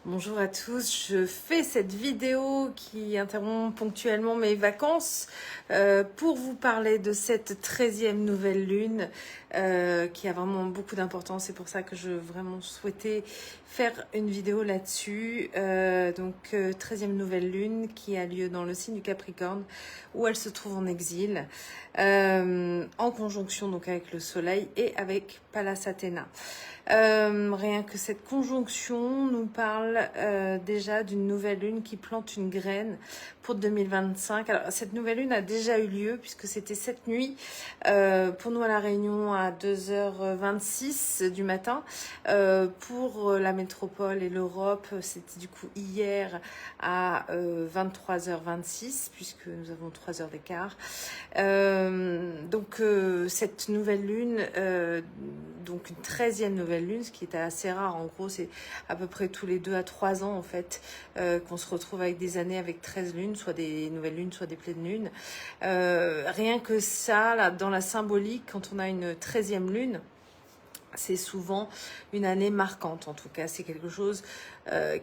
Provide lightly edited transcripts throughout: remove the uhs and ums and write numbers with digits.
Bonjour à tous, je fais cette vidéo qui interrompt ponctuellement mes vacances pour vous parler de cette 13e nouvelle lune qui a vraiment beaucoup d'importance. C'est pour ça que je vraiment souhaitais faire une vidéo là-dessus. 13e nouvelle lune qui a lieu dans le signe du Capricorne où elle se trouve en exil, en conjonction donc avec le soleil et avec Pallas Athéna. Rien que cette conjonction nous parle déjà d'une nouvelle lune qui plante une graine pour 2025. Alors cette nouvelle lune a déjà eu lieu puisque c'était cette nuit pour nous à La Réunion à 2h26 du matin. Pour la métropole et l'Europe, c'était du coup hier à 23h26 puisque nous avons 3 heures d'écart. Cette nouvelle lune, donc une 13e nouvelle lune, ce qui était assez rare. En gros, c'est à peu près tous les 2 à 3 ans en fait qu'on se retrouve avec des années avec 13 lunes, soit des nouvelles lunes, soit des pleines lunes. Rien que ça, là, dans la symbolique, quand on a une 13e lune, c'est souvent une année marquante. En tout cas, c'est quelque chose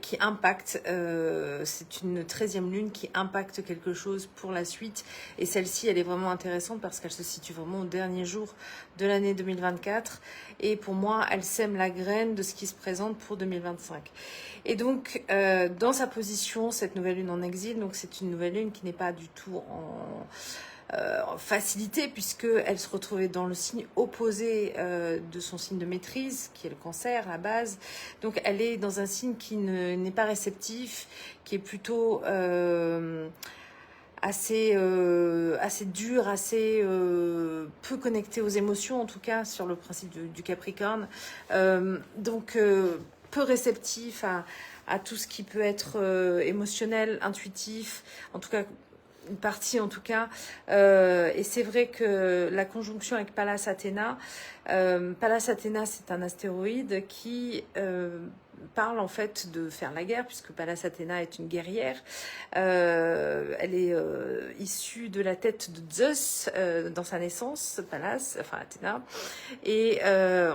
qui impacte, c'est une 13e lune qui impacte quelque chose pour la suite. Et celle-ci, elle est vraiment intéressante parce qu'elle se situe vraiment au dernier jour de l'année 2024. Et pour moi, elle sème la graine de ce qui se présente pour 2025. Et donc, dans sa position, cette nouvelle lune en exil, donc c'est une nouvelle lune qui n'est pas du tout en facilité puisqu'elle se retrouvait dans le signe opposé de son signe de maîtrise qui est le cancer à la base. Donc elle est dans un signe qui n'est pas réceptif, qui est plutôt assez dur, assez peu connecté aux émotions en tout cas sur le principe du Capricorne. Peu réceptif à tout ce qui peut être émotionnel, intuitif, en tout cas une partie en tout cas, et c'est vrai que la conjonction avec Pallas Athéna, c'est un astéroïde qui parle en fait de faire la guerre, puisque Pallas Athéna est une guerrière. Elle est issue de la tête de Zeus dans sa naissance, Pallas, enfin Athéna, et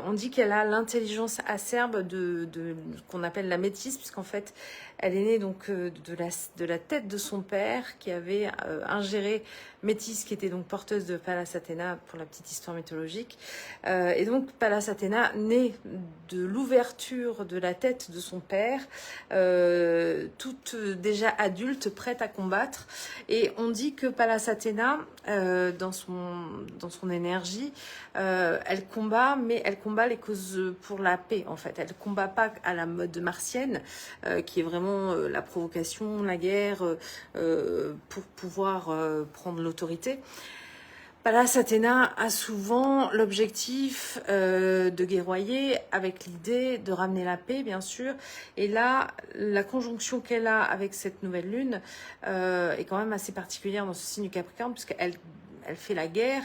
on dit qu'elle a l'intelligence acerbe de qu'on appelle la métisse, puisqu'en fait elle est née donc de la tête de son père qui avait ingéré Métis, qui était donc porteuse de Pallas Athéna pour la petite histoire mythologique. Et donc Pallas Athéna naît de l'ouverture de la tête de son père, toute déjà adulte, prête à combattre. Et on dit que Pallas Athéna, dans son énergie, elle combat, mais elle combat les causes pour la paix en fait. Elle combat pas à la mode martienne, qui est vraiment la provocation, la guerre, pour pouvoir prendre l'autorité. Pallas Athéna a souvent l'objectif de guerroyer avec l'idée de ramener la paix, bien sûr. Et là, la conjonction qu'elle a avec cette nouvelle lune est quand même assez particulière dans ce signe du Capricorne, puisqu'elle fait la guerre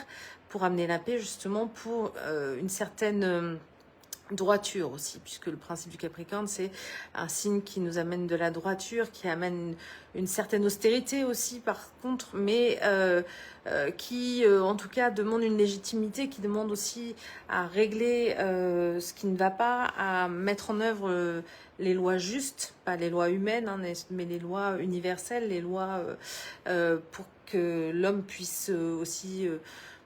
pour amener la paix, justement, pour une certaine droiture aussi, puisque le principe du Capricorne, c'est un signe qui nous amène de la droiture, qui amène une certaine austérité aussi, par contre, mais qui, en tout cas, demande une légitimité, qui demande aussi à régler ce qui ne va pas, à mettre en œuvre les lois justes, pas les lois humaines, hein, mais les lois universelles, les lois pour que l'homme puisse aussi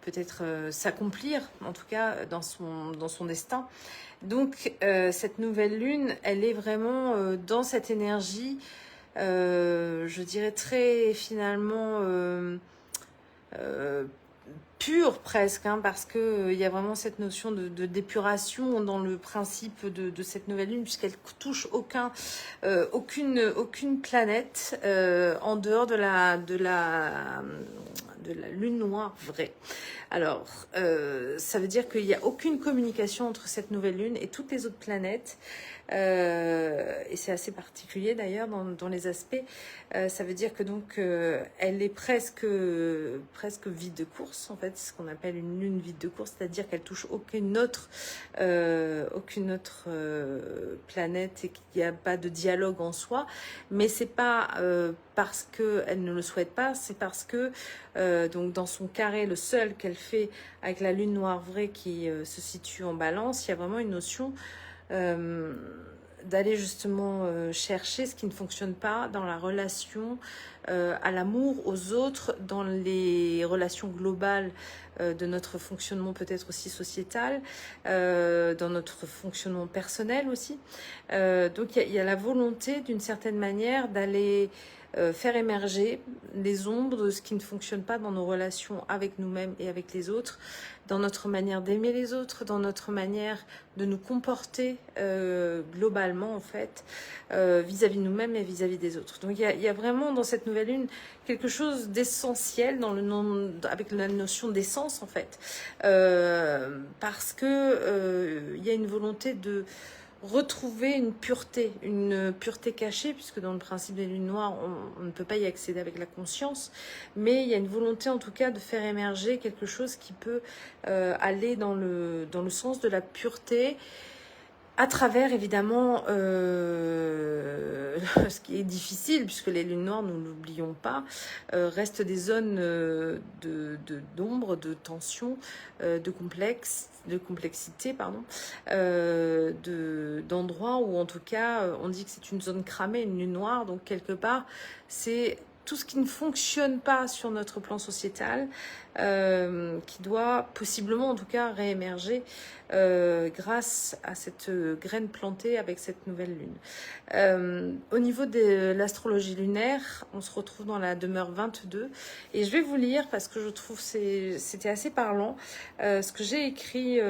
peut-être s'accomplir, en tout cas dans son destin. Donc cette nouvelle lune, elle est vraiment dans cette énergie, je dirais très finalement pure presque, hein, parce que il y a vraiment cette notion de d'épuration dans le principe de cette nouvelle lune, puisqu'elle touche aucune planète en dehors de la lune noire vraie. Alors, ça veut dire qu'il n'y a aucune communication entre cette nouvelle lune et toutes les autres planètes. Et c'est assez particulier d'ailleurs dans les aspects. Ça veut dire que donc elle est presque vide de course, en fait, ce qu'on appelle une lune vide de course, c'est-à-dire qu'elle touche aucune autre planète et qu'il n'y a pas de dialogue en soi. Mais c'est pas parce qu'elle ne le souhaite pas, c'est parce que donc dans son carré, le seul qu'elle fait avec la lune noire vraie qui se situe en balance, il y a vraiment une notion d'aller justement chercher ce qui ne fonctionne pas dans la relation à l'amour, aux autres, dans les relations globales de notre fonctionnement peut-être aussi sociétal, dans notre fonctionnement personnel aussi. Donc il y a la volonté d'une certaine manière d'aller faire émerger les ombres de ce qui ne fonctionne pas dans nos relations avec nous-mêmes et avec les autres, dans notre manière d'aimer les autres, dans notre manière de nous comporter globalement en fait, vis-à-vis de nous-mêmes et vis-à-vis des autres. Donc il y a vraiment dans cette nouvelle lune quelque chose d'essentiel dans le nom, avec la notion d'essence en fait, parce que il y a une volonté de retrouver une pureté cachée, puisque dans le principe des lunes noires, on ne peut pas y accéder avec la conscience, mais il y a une volonté en tout cas de faire émerger quelque chose qui peut aller dans le sens de la pureté, à travers évidemment ce qui est difficile, puisque les lunes noires, nous ne l'oublions pas, restent des zones d'ombre, de tension, de complexité, pardon, d'endroits où en tout cas on dit que c'est une zone cramée, une lune noire, donc quelque part c'est tout ce qui ne fonctionne pas sur notre plan sociétal, qui doit possiblement en tout cas réémerger grâce à cette graine plantée avec cette nouvelle lune. Au niveau de l'astrologie lunaire, on se retrouve dans la demeure 22 et je vais vous lire parce que je trouve c'était assez parlant ce que j'ai écrit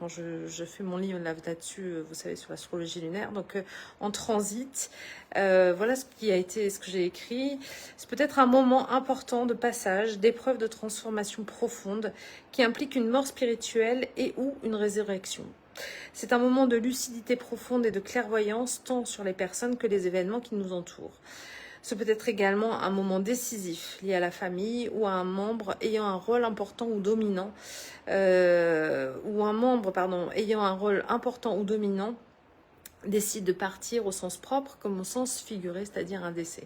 quand je fais mon livre là-dessus, vous savez, sur l'astrologie lunaire, donc en transit. Voilà ce que j'ai écrit. C'est peut-être un moment important de passage, d'épreuve de transformation profonde qui implique une mort spirituelle et ou une résurrection. C'est un moment de lucidité profonde et de clairvoyance tant sur les personnes que les événements qui nous entourent. Ce peut être également un moment décisif lié à la famille ou à un membre ayant un rôle important ou dominant, ayant un rôle important ou dominant décide de partir au sens propre comme au sens figuré, c'est-à-dire un décès.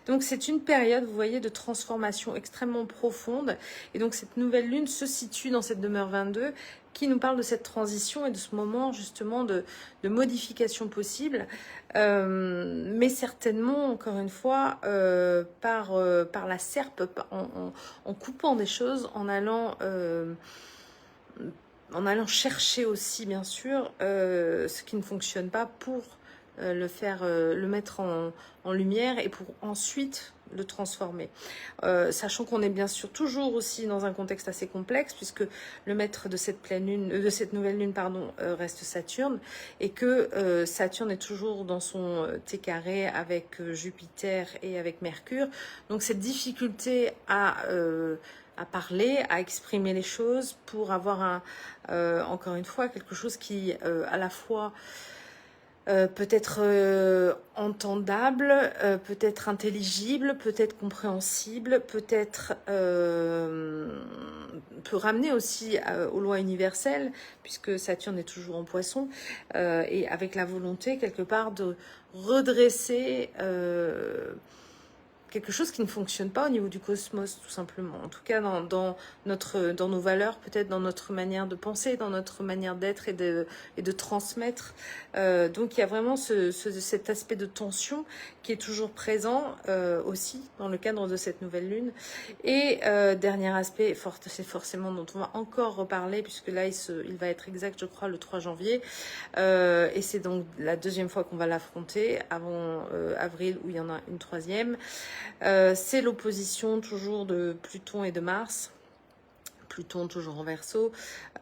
Donc c'est une période, vous voyez, de transformation extrêmement profonde. Et donc cette nouvelle lune se situe dans cette demeure 22 qui nous parle de cette transition et de ce moment justement de modification possible. Mais certainement, encore une fois, par la serpe, en coupant des choses, en allant chercher aussi, bien sûr, ce qui ne fonctionne pas pour le mettre en lumière et pour ensuite le transformer. Sachant qu'on est bien sûr toujours aussi dans un contexte assez complexe, puisque le maître de cette nouvelle lune, reste Saturne, et que Saturne est toujours dans son T carré avec Jupiter et avec Mercure. Donc cette difficulté à parler, à exprimer les choses pour avoir encore une fois quelque chose qui à la fois peut être entendable, peut être intelligible, peut être compréhensible, peut ramener aussi aux lois universelles, puisque Saturne est toujours en Poisson, et avec la volonté quelque part de redresser quelque chose qui ne fonctionne pas au niveau du cosmos, tout simplement. En tout cas, dans nos valeurs, peut-être dans notre manière de penser, dans notre manière d'être et de transmettre. Donc, il y a vraiment cet aspect de tension qui est toujours présent aussi dans le cadre de cette nouvelle lune. Et dernier aspect, c'est forcément dont on va encore reparler, puisque là, il va être exact, je crois, le 3 janvier. Et c'est donc la deuxième fois qu'on va l'affronter, avant avril, où il y en a une troisième. C'est l'opposition toujours de Pluton et de Mars. Pluton toujours en Verseau,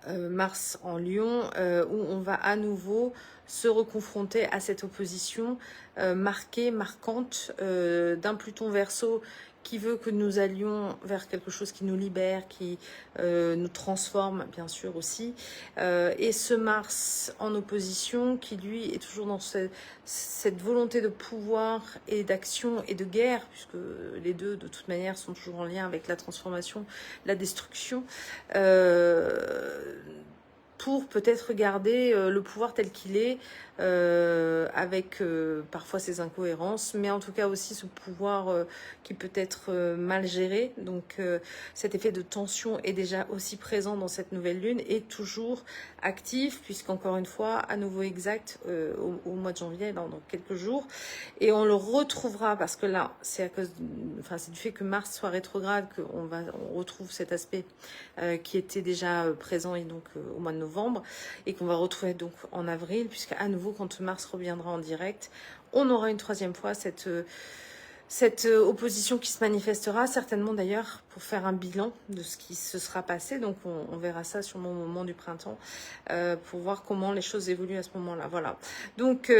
Mars en Lion, où on va à nouveau se reconfronter à cette opposition marquante d'un Pluton Verseau qui veut que nous allions vers quelque chose qui nous libère, qui nous transforme, bien sûr aussi. Et ce Mars en opposition, qui lui est toujours dans cette volonté de pouvoir et d'action et de guerre, puisque les deux, de toute manière, sont toujours en lien avec la transformation, la destruction. pour peut-être garder le pouvoir tel qu'il est, avec parfois ses incohérences, mais en tout cas aussi ce pouvoir qui peut être mal géré. Donc cet effet de tension est déjà aussi présent dans cette nouvelle lune et toujours actif, puisqu'encore une fois, à nouveau exact au mois de janvier, dans quelques jours. Et on le retrouvera, parce que là, c'est à cause, enfin, c'est du fait que Mars soit rétrograde on retrouve cet aspect qui était déjà présent et donc au mois de novembre, et qu'on va retrouver donc en avril, puisque à nouveau, quand Mars reviendra en direct, on aura une troisième fois cette opposition qui se manifestera, certainement d'ailleurs pour faire un bilan de ce qui se sera passé. Donc on verra ça sûrement au moment du printemps, pour voir comment les choses évoluent à ce moment-là. Voilà. Donc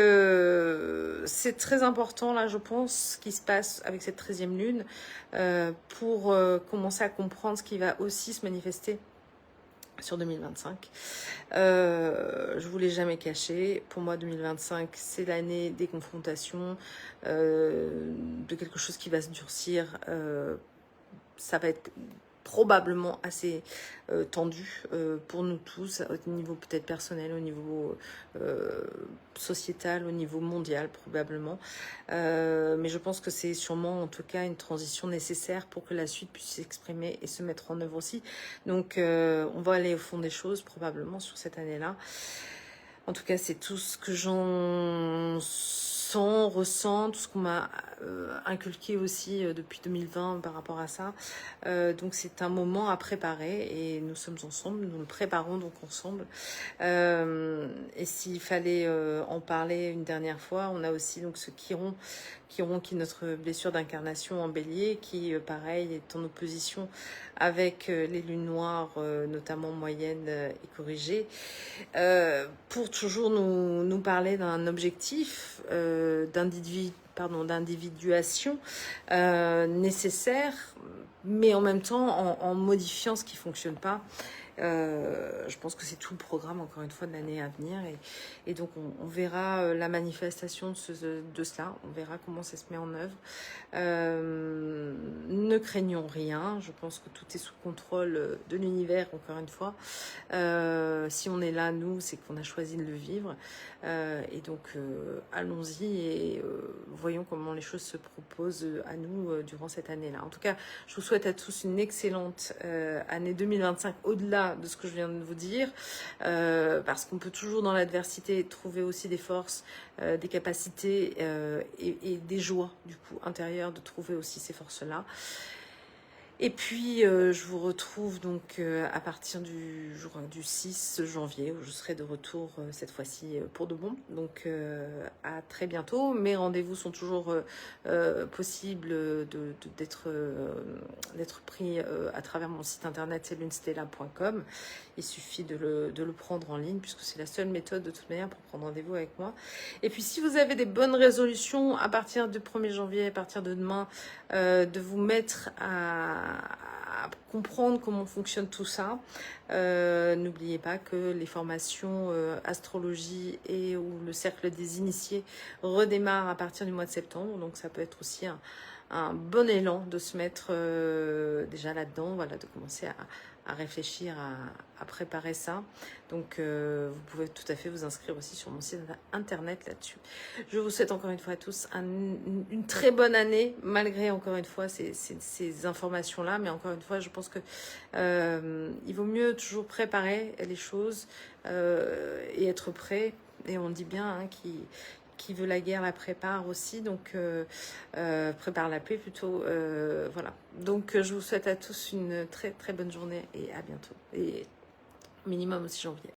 c'est très important là, je pense, ce qui se passe avec cette 13e lune, pour commencer à comprendre ce qui va aussi se manifester sur 2025. Je vous l'ai jamais caché. Pour moi, 2025, c'est l'année des confrontations, de quelque chose qui va se durcir. Ça va être probablement assez tendu pour nous tous, au niveau peut-être personnel, au niveau sociétal, au niveau mondial probablement. Mais je pense que c'est sûrement en tout cas une transition nécessaire pour que la suite puisse s'exprimer et se mettre en œuvre aussi. Donc on va aller au fond des choses probablement sur cette année-là. En tout cas, c'est tout ce que j'en sens, ressens, tout ce qu'on m'a inculqué aussi depuis 2020 par rapport à ça. Donc c'est un moment à préparer et nous sommes ensemble, nous le préparons donc ensemble. Et s'il fallait en parler une dernière fois, on a aussi donc ce Chiron qui est notre blessure d'incarnation en bélier, qui pareil est en opposition avec les lunes noires, notamment moyennes et corrigées, pour toujours nous parler d'un objectif, d'individuation nécessaire, mais en même temps en modifiant ce qui ne fonctionne pas. Je pense que c'est tout le programme, encore une fois, de l'année à venir. Et donc, on verra la manifestation de cela. On verra comment ça se met en œuvre. Ne craignons rien. Je pense que tout est sous contrôle de l'univers, encore une fois. Si on est là, nous, c'est qu'on a choisi de le vivre. Et donc, allons-y et voyons comment les choses se proposent à nous durant cette année-là. En tout cas, je vous souhaite à tous une excellente année 2025, au-delà de ce que je viens de vous dire, parce qu'on peut toujours dans l'adversité trouver aussi des forces, des capacités et des joies du coup intérieures de trouver aussi ces forces-là. Et puis, je vous retrouve donc à partir du 6 janvier, où je serai de retour cette fois-ci pour de bon. Donc, à très bientôt. Mes rendez-vous sont toujours possibles d'être pris à travers mon site internet, c'est lunestella.com. Il suffit de le prendre en ligne, puisque c'est la seule méthode de toute manière pour prendre rendez-vous avec moi. Et puis, si vous avez des bonnes résolutions à partir du 1er janvier, à partir de demain, de vous mettre à comprendre comment fonctionne tout ça. N'oubliez pas que les formations astrologie et ou le cercle des initiés redémarrent à partir du mois de septembre. Donc ça peut être aussi un bon élan de se mettre déjà là-dedans, voilà, de commencer à réfléchir, à préparer ça. Donc, vous pouvez tout à fait vous inscrire aussi sur mon site internet là-dessus. Je vous souhaite encore une fois à tous une très bonne année, malgré encore une fois ces informations-là. Mais encore une fois, je pense que il vaut mieux toujours préparer les choses et être prêt. Et on dit bien hein, qui veut la guerre la prépare aussi, donc prépare la paix plutôt, voilà. Donc je vous souhaite à tous une très très bonne journée et à bientôt, et minimum aussi janvier.